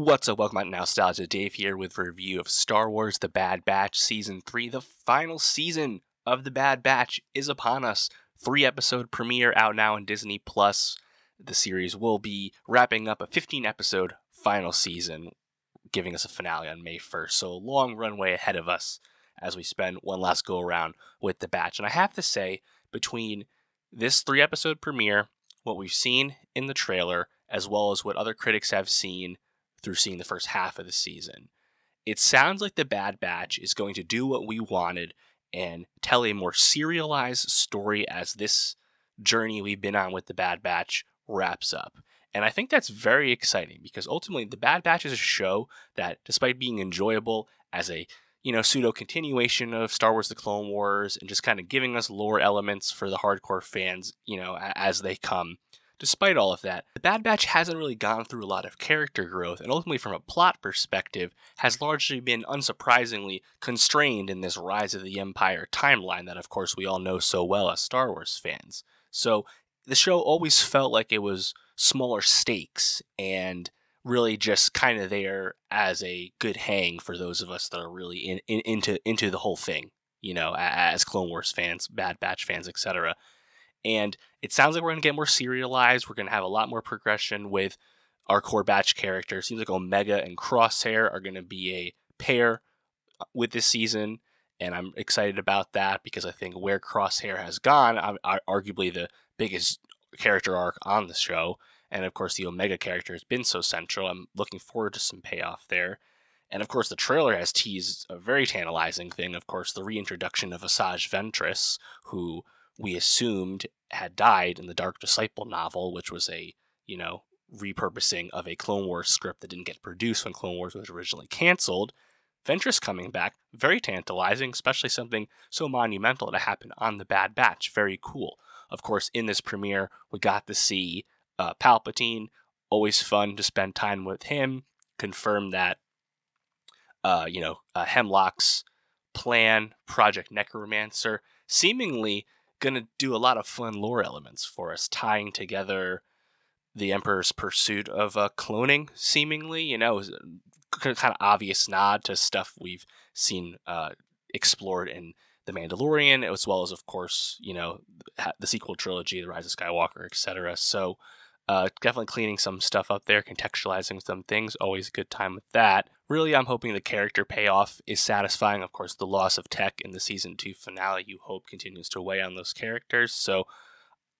What's up? Welcome to Nowstalgia. Dave here with a review of Star Wars The Bad Batch Season 3. The final season of The Bad Batch is upon us. 3-episode premiere out now on Disney+. Plus. The series will be wrapping up a 15-episode final season, giving us a finale on May 1st. So a long runway ahead of us as we spend one last go-around with The Batch. And I have to say, between this 3-episode premiere, what we've seen in the trailer, as well as what other critics have seen through seeing the first half of the season, it sounds like The Bad Batch is going to do what we wanted and tell a more serialized story as this journey we've been on with The Bad Batch wraps up. And I think that's very exciting because ultimately The Bad Batch is a show that, despite being enjoyable as a pseudo continuation of Star Wars The Clone Wars and just kind of giving us lore elements for the hardcore fans, as they come, despite all of that, The Bad Batch hasn't really gone through a lot of character growth, and ultimately from a plot perspective, has largely been, unsurprisingly, constrained in this Rise of the Empire timeline that, of course, we all know so well as Star Wars fans. So the show always felt like it was smaller stakes and really just kind of there as a good hang for those of us that are really into the whole thing, as Clone Wars fans, Bad Batch fans, etc. And it sounds like we're going to get more serialized. We're going to have a lot more progression with our core Batch characters. Seems like Omega and Crosshair are going to be a pair with this season, and I'm excited about that because I think where Crosshair has gone, arguably the biggest character arc on the show, and of course the Omega character has been so central. I'm looking forward to some payoff there. And of course the trailer has teased a very tantalizing thing, of course, the reintroduction of Asajj Ventress, who we assumed had died in the Dark Disciple novel, which was a, repurposing of a Clone Wars script that didn't get produced when Clone Wars was originally canceled. Ventress coming back, very tantalizing, especially something so monumental to happen on The Bad Batch. Very cool. Of course, in this premiere, we got to see Palpatine. Always fun to spend time with him. Confirm that, Hemlock's plan, Project Necromancer, seemingly going to do a lot of fun lore elements for us, tying together the Emperor's pursuit of cloning, seemingly, kind of obvious nod to stuff we've seen explored in The Mandalorian, as well as, of course, the sequel trilogy, The Rise of Skywalker, etc. So definitely cleaning some stuff up there, contextualizing some things, always a good time with that. Really, I'm hoping the character payoff is satisfying. Of course, the loss of Tech in the Season 2 finale, you hope, continues to weigh on those characters. So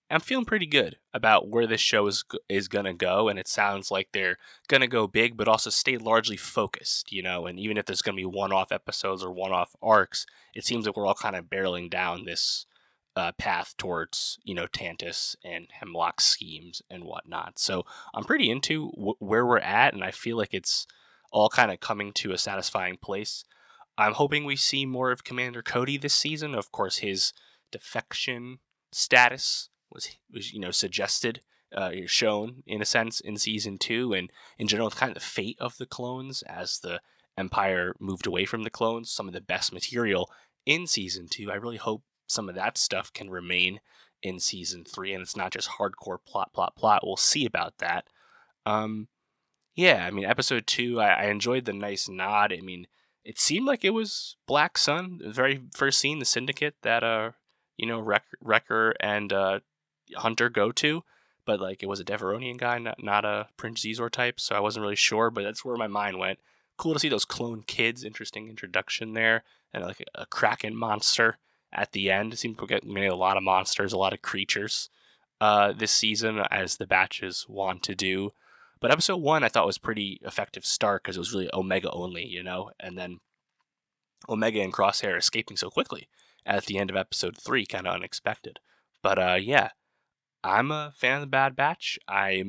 I'm feeling pretty good about where this show is going to go, and it sounds like they're going to go big, but also stay largely focused, and even if there's going to be one-off episodes or one-off arcs, it seems like we're all kind of barreling down this path towards, Tantus and Hemlock's schemes and whatnot. So I'm pretty into where we're at, and I feel like it's all kind of coming to a satisfying place. I'm hoping we see more of Commander Cody this season. Of course, his defection status was suggested, shown in a sense in Season 2, and in general, kind of the fate of the clones as the Empire moved away from the clones. Some of the best material in Season 2. I really hope some of that stuff can remain in Season 3, and it's not just hardcore plot. We'll see about that. Episode 2, I enjoyed the nice nod. It seemed like it was Black Sun, the very first scene, the Syndicate that, Wrecker and Hunter go to, but it was a Deveronian guy, not a Prince Zizor type, so I wasn't really sure, but that's where my mind went. Cool to see those clone kids, interesting introduction there, and a Kraken monster at the end. It seemed to get a lot of monsters, a lot of creatures this season, as the Batches want to do. But episode 1 I thought was pretty effective start because it was really Omega only, and then Omega and Crosshair escaping so quickly at the end of episode 3, kind of unexpected. But I'm a fan of The Bad Batch. I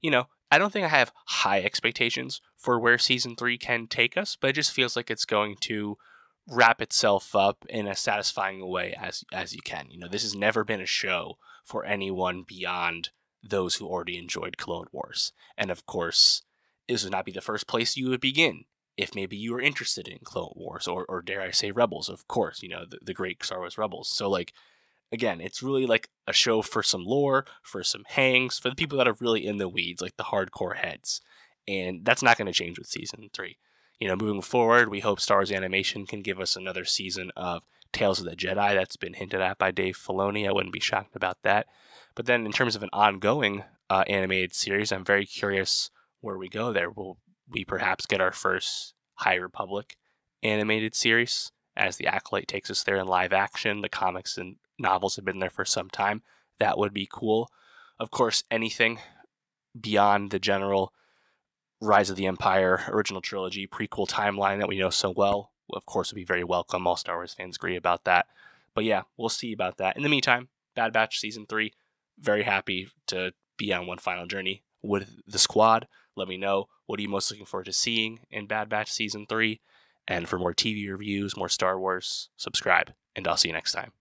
don't think I have high expectations for where Season 3 can take us, but it just feels like it's going to wrap itself up in a satisfying way as you can. This has never been a show for anyone beyond those who already enjoyed Clone Wars. And of course, this would not be the first place you would begin if maybe you were interested in Clone Wars or dare I say Rebels, of course, the great Star Wars Rebels. So again, it's really like a show for some lore, for some hangs, for the people that are really in the weeds, like the hardcore heads. And that's not going to change with season 3. Moving forward, we hope Star Wars Animation can give us another season of Tales of the Jedi. That's been hinted at by Dave Filoni. I wouldn't be shocked about that. But then in terms of an ongoing animated series, I'm very curious where we go there. Will we perhaps get our first High Republic animated series as the Acolyte takes us there in live action? The comics and novels have been there for some time. That would be cool. Of course, anything beyond the general Rise of the Empire original trilogy prequel timeline that we know so well, of course, would be very welcome. All Star Wars fans agree about that. But yeah, we'll see about that. In the meantime, Bad Batch Season 3, very happy to be on one final journey with the squad. Let me know, what are you most looking forward to seeing in Bad Batch Season 3? And for more TV reviews, more Star Wars, subscribe, and I'll see you next time.